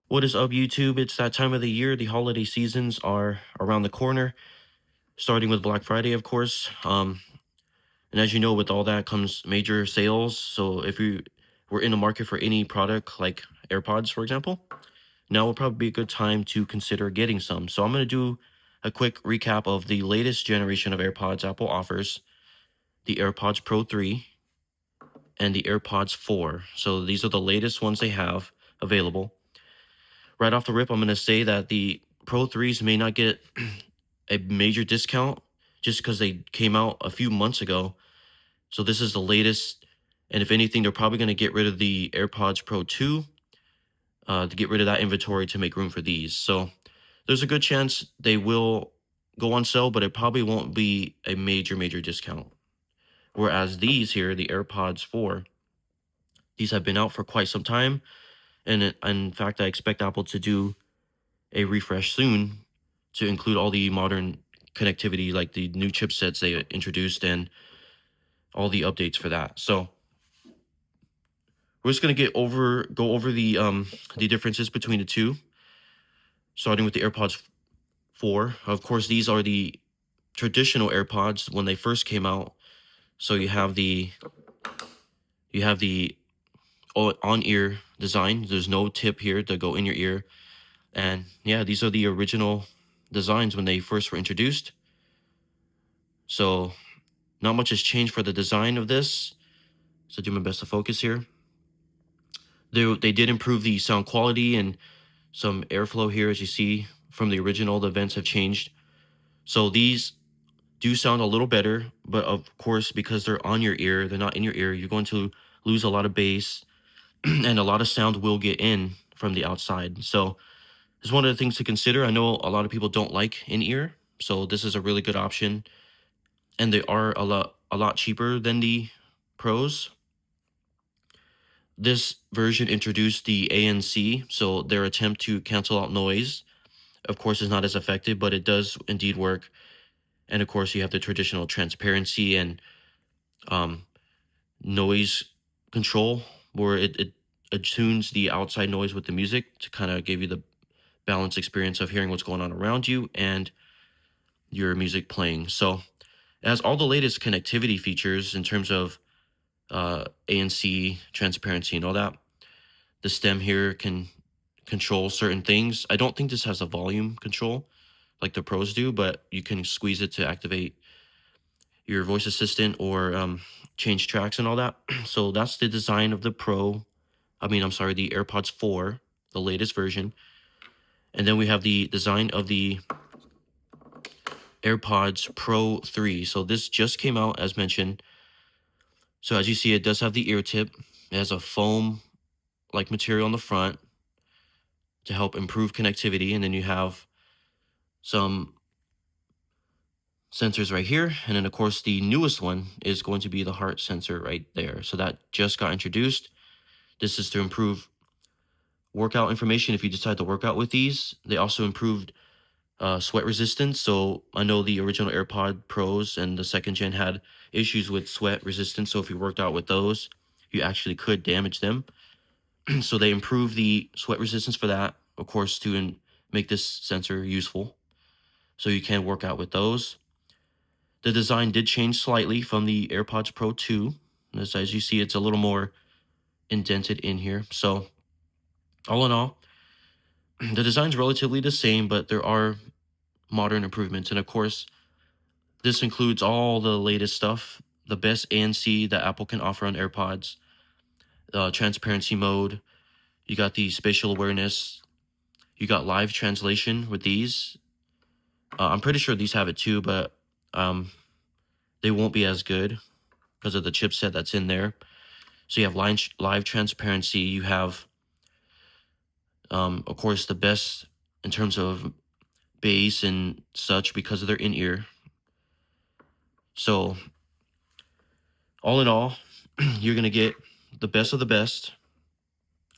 What is up, YouTube? It's that time of the year. The holiday seasons are around the corner, starting with Black Friday, of course. And as you know, with all that comes major sales. So if you were in the market for any product like AirPods, for example, now would probably be a good time to consider getting some. So I'm going to do a quick recap of the latest generation of AirPods Apple offers, the AirPods Pro 3 and the AirPods 4. So these are the latest ones they have available. Right off the rip, I'm going to say that the Pro 3s may not get a major discount just because they came out a few months ago. So this is the latest. And if anything, they're probably going to get rid of the AirPods Pro 2 to get rid of that inventory to make room for these. So there's a good chance they will go on sale, but it probably won't be a major discount. Whereas these here, the AirPods 4, these have been out for quite some time. And in fact, I expect Apple to do a refresh soon to include all the modern connectivity, like the new chipsets they introduced and all the updates for that. So we're just gonna go over the differences between the two, starting with the AirPods 4. Of course, these are the traditional AirPods when they first came out. So you have the on-ear design. There's no tip here to go in your ear. And yeah, these are the original designs when they first were introduced. So not much has changed for the design of this. So do my best to focus here. They did improve the sound quality and some airflow here, as you see from the original. The vents have changed. So these do sound a little better, but of course, because they're on your ear, they're not in your ear, you're going to lose a lot of bass and a lot of sound will get in from the outside. So it's one of the things to consider. I know a lot of people don't like in-ear, so this is a really good option. And they are a lot cheaper than the Pros. This version introduced the ANC, so their attempt to cancel out noise, of course, is not as effective, but it does indeed work. And of course, you have the traditional transparency and um, noise control, where it attunes the outside noise with the music to kind of give you the balanced experience of hearing what's going on around you and your music playing. So it has all the latest connectivity features in terms of ANC, transparency, and all that. The stem here can control certain things. I don't think this has a volume control like the Pros do, but you can squeeze it to activate your voice assistant or change tracks and all that. So that's the design of the Pro. I'm sorry, the AirPods 4, the latest version. And then we have the design of the AirPods Pro 3. So this just came out, as mentioned. So as you see, it does have the ear tip. It has a foam like material on the front to help improve connectivity. And then you have some sensors right here. And then, of course, the newest one is going to be the heart sensor right there. So that just got introduced. This is to improve workout information if you decide to work out with these. They also improved sweat resistance. So I know the original AirPod Pros and the second gen had issues with sweat resistance. So if you worked out with those, you actually could damage them. So they improved the sweat resistance for that, of course, to make this sensor useful. So you can work out with those. The design did change slightly from the AirPods Pro 2. As you see, it's a little more indented in here. So all in all, the design's relatively the same, but there are modern improvements. And of course, this includes all the latest stuff, the best ANC that Apple can offer on AirPods, transparency mode. You got the spatial awareness. You got live translation with these. I'm pretty sure these have it too, but they won't be as good because of the chipset that's in there. So you have live transparency. You have, of course, the best in terms of bass and such because of their in-ear. So all in all, you're going to get the best of the best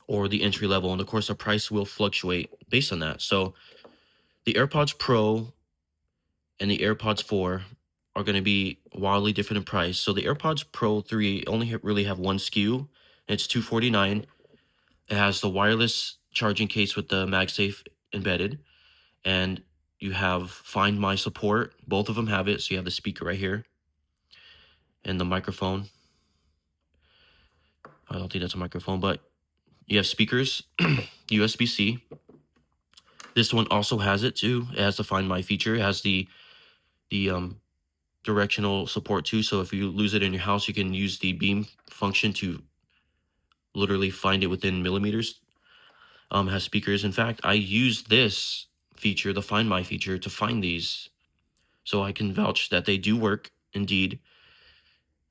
or the entry level. And of course, the price will fluctuate based on that. So the AirPods Pro and the AirPods 4 are going to be wildly different in price. So the AirPods Pro 3 only really have one SKU, and it's $249. It has the wireless charging case with the MagSafe embedded, and you have Find My support. Both of them have it. So you have the speaker right here and the microphone. I don't think that's a microphone, but you have speakers, USB-C. This one also has it too. It has the Find My feature. It has the directional support too. So if you lose it in your house, you can use the beam function to literally find it within millimeters. Has speakers. In fact, I use this feature, the Find My feature, to find these, so I can vouch that they do work indeed.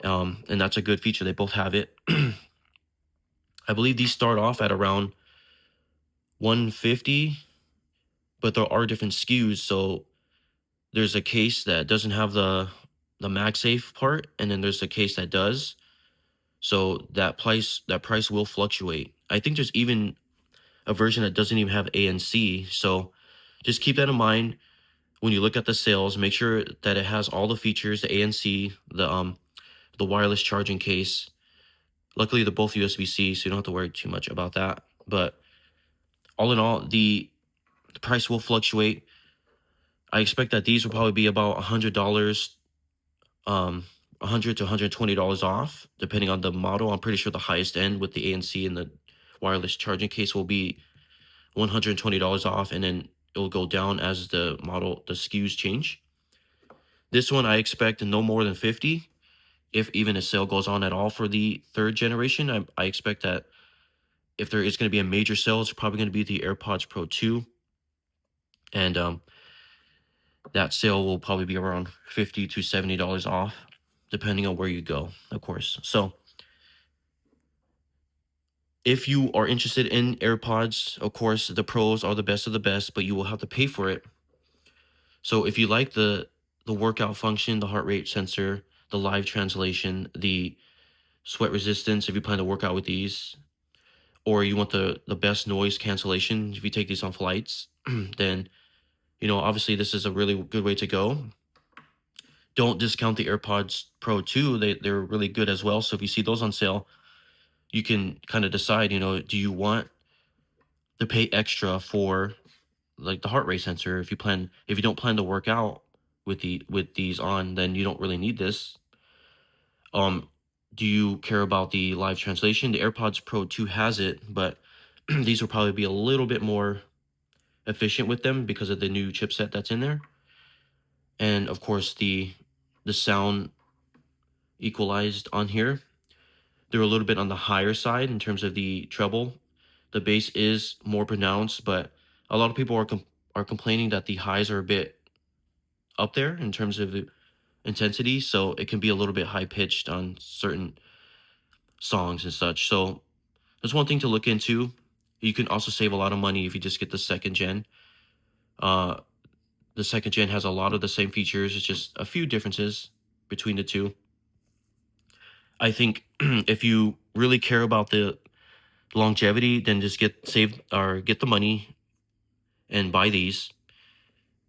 And that's a good feature. They both have it. I believe these start off at around 150, but there are different SKUs. So there's a case that doesn't have the MagSafe part, and then there's a case that does. So that price will fluctuate. I think there's even a version that doesn't even have ANC. So just keep that in mind when you look at the sales. Make sure that it has all the features, the ANC, the wireless charging case. Luckily, they're both USB-C, so you don't have to worry too much about that. But all in all, the price will fluctuate. I expect that these will probably be about $100, $100 to $120 off, depending on the model. I'm pretty sure the highest end with the ANC and the wireless charging case will be $120 off, and then it will go down as the SKUs change. This one I expect no more than 50, if even a sale goes on at all for the third generation. I expect that if there is going to be a major sale, it's probably going to be the AirPods Pro 2, and that sale will probably be around $50 to $70 off, depending on where you go, of course. So if you are interested in AirPods, of course, the Pros are the best of the best, but you will have to pay for it. So if you like the workout function, the heart rate sensor, the live translation, the sweat resistance, if you plan to work out with these, or you want the best noise cancellation, if you take these on flights, then obviously this is a really good way to go. Don't discount the AirPods Pro 2. They're really good as well. So if you see those on sale, you can kind of decide, do you want to pay extra for like the heart rate sensor? If you don't plan to work out with these on, then you don't really need this. Do you care about the live translation? The AirPods Pro 2 has it, but these will probably be a little bit more efficient with them because of the new chipset that's in there. And of course, the sound equalized on here, they're a little bit on the higher side in terms of the treble. The bass is more pronounced, but a lot of people are complaining that the highs are a bit up there in terms of the intensity, so it can be a little bit high pitched on certain songs and such. So that's one thing to look into. You can also save a lot of money if you just get the second gen. Uh, the second gen has a lot of the same features. It's just a few differences between the two. I think if you really care about the longevity, then just get the money and buy these,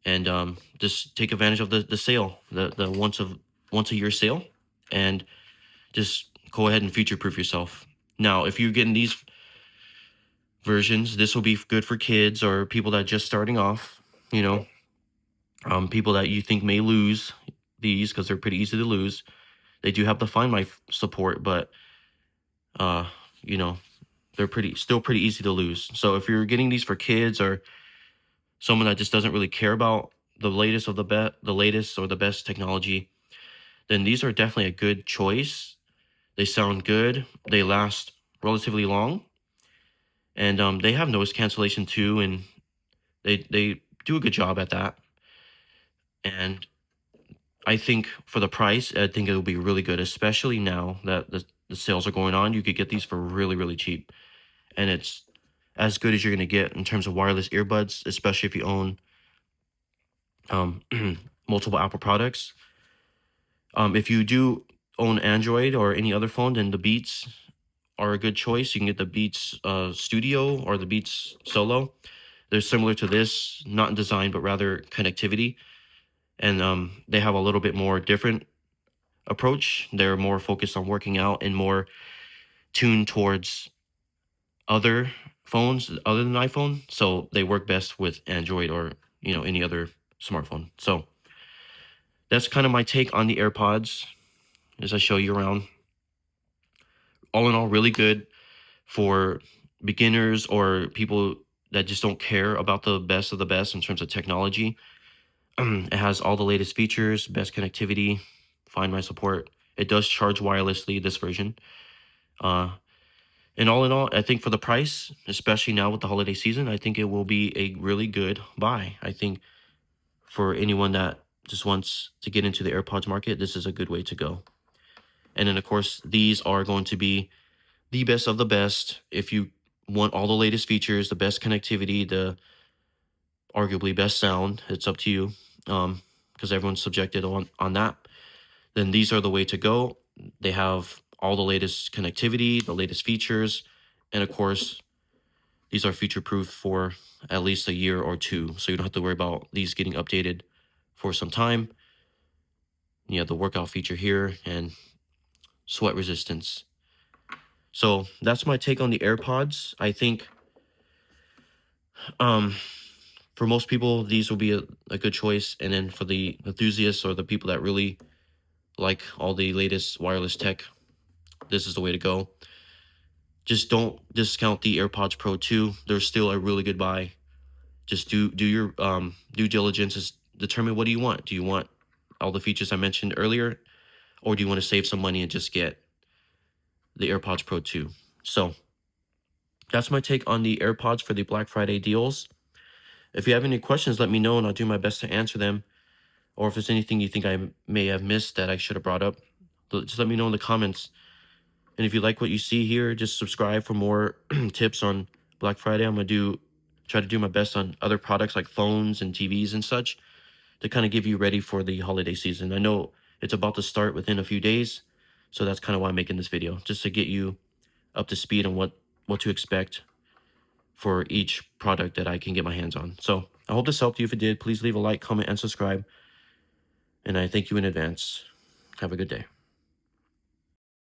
and just take advantage of the sale, the once a year sale, and just go ahead and future proof yourself. Now, if you're getting these versions, this will be good for kids or people that are just starting off. People that you think may lose these because they're pretty easy to lose. They do have the Find My support, but uh, you know, they're still pretty easy to lose. So if you're getting these for kids or someone that just doesn't really care about the latest or the best technology, then these are definitely a good choice. They sound good. They last relatively long, and they have noise cancellation too, and they do a good job at that. And I think for the price, I think it'll be really good, especially now that the sales are going on. You could get these for really, really cheap, and it's as good as you're going to get in terms of wireless earbuds, especially if you own um, multiple Apple products. If you do own Android or any other phone, then the Beats are a good choice. You can get the Beats Studio or the Beats Solo. They're similar to this, not in design, but rather connectivity. And they have a little bit more different approach. They're more focused on working out and more tuned towards other phones other than iPhone, so they work best with Android or any other smartphone. So that's kind of my take on the AirPods as I show you around. All in all, really good for beginners or people that just don't care about the best of the best in terms of technology. It has all the latest features, best connectivity, Find My support. It does charge wirelessly, this version. Uh, and all in all, I think for the price, especially now with the holiday season, I think it will be a really good buy. I think for anyone that just wants to get into the AirPods market, this is a good way to go. And then, of course, these are going to be the best of the best. If you want all the latest features, the best connectivity, the arguably best sound, it's up to you, because everyone's subjected on that. Then these are the way to go. They have all the latest connectivity, the latest features, and of course, these are future proof for at least a year or two, so you don't have to worry about these getting updated for some time. You have the workout feature here and sweat resistance. So that's my take on the AirPods. I think um, for most people, these will be a good choice. And then for the enthusiasts or the people that really like all the latest wireless tech, this is the way to go. Just don't discount the AirPods Pro 2. They're still a really good buy. Just do your due diligence. Is determine what do you want. Do you want all the features I mentioned earlier, or do you want to save some money and just get the AirPods Pro 2? So that's my take on the AirPods for the Black Friday deals. If you have any questions, let me know and I'll do my best to answer them. Or if there's anything you think I may have missed that I should have brought up, just let me know in the comments. And if you like what you see here, just subscribe for more tips on Black Friday. I'm gonna try to do my best on other products like phones and TVs and such to kind of give you ready for the holiday season. I know it's about to start within a few days, so that's kind of why I'm making this video, just to get you up to speed on what to expect for each product that I can get my hands on. So I hope this helped you. If it did, please leave a like, comment, and subscribe. And I thank you in advance. Have a good day.